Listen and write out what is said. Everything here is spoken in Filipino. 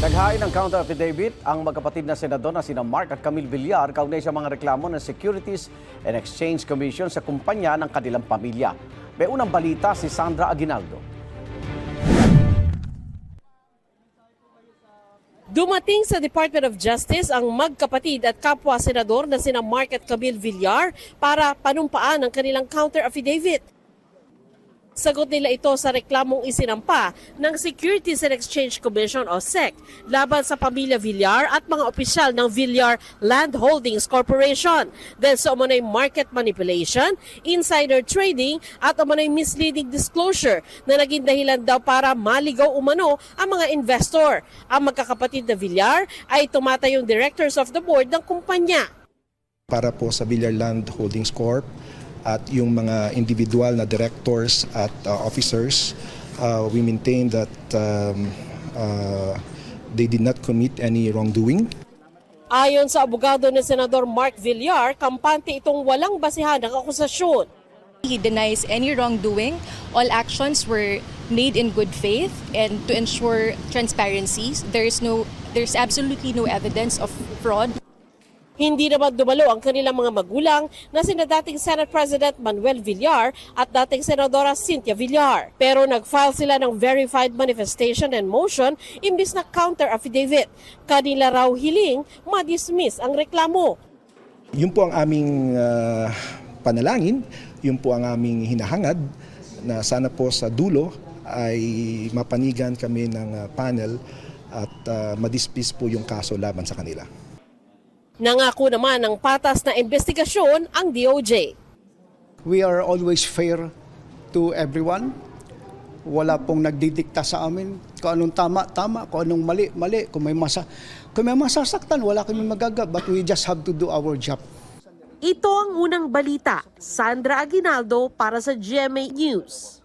Naghain ng counter affidavit ang magkapatid na senador na sina Mark at Camille Villar kaugnay sa mga reklamo ng Securities and Exchange Commission sa kumpanya ng kanilang pamilya. May unang balita si Sandra Aguinaldo. Dumating sa Department of Justice ang magkapatid at kapwa senador na sina Mark at Camille Villar para panumpaan ang kanilang counter affidavit. Sagot nila ito sa reklamong isinampa ng Securities and Exchange Commission o SEC laban sa pamilya Villar at mga opisyal ng Villar Land Holdings Corporation dahil sa umano'y market manipulation, insider trading at umano'y misleading disclosure na naging dahilan daw para maligaw umano ang mga investor. Ang magkakapatid na Villar ay tumatayong directors of the board ng kumpanya. Para po sa Villar Land Holdings Corp. At yung mga individual na directors at officers, we maintain that they did not commit any wrongdoing. Ayon sa abogado ni Senador Mark Villar, kampante itong walang basihan ng akusasyon. He denies any wrongdoing. All actions were made in good faith, and to ensure transparency, there's absolutely no evidence of fraud. Hindi naman dumalo ang kanilang mga magulang na sina dating Senate President Manuel Villar at dating Senadora Cynthia Villar. Pero nag-file sila ng verified manifestation and motion imbis na counter affidavit. Kanila raw hiling ma-dismiss ang reklamo. Yun po ang aming panalangin, yun po ang aming hinahangad na sana po sa dulo ay mapanigan kami ng panel at madismiss po yung kaso laban sa kanila. Nangako naman ng patas na investigasyon ang DOJ. We are always fair to everyone. Wala pong nagdidikta sa amin kung anong tama, kung anong mali. Kung may masasaktan, wala kami magagawa. But we just have to do our job. Ito ang unang balita. Sandra Aguinaldo para sa GMA News.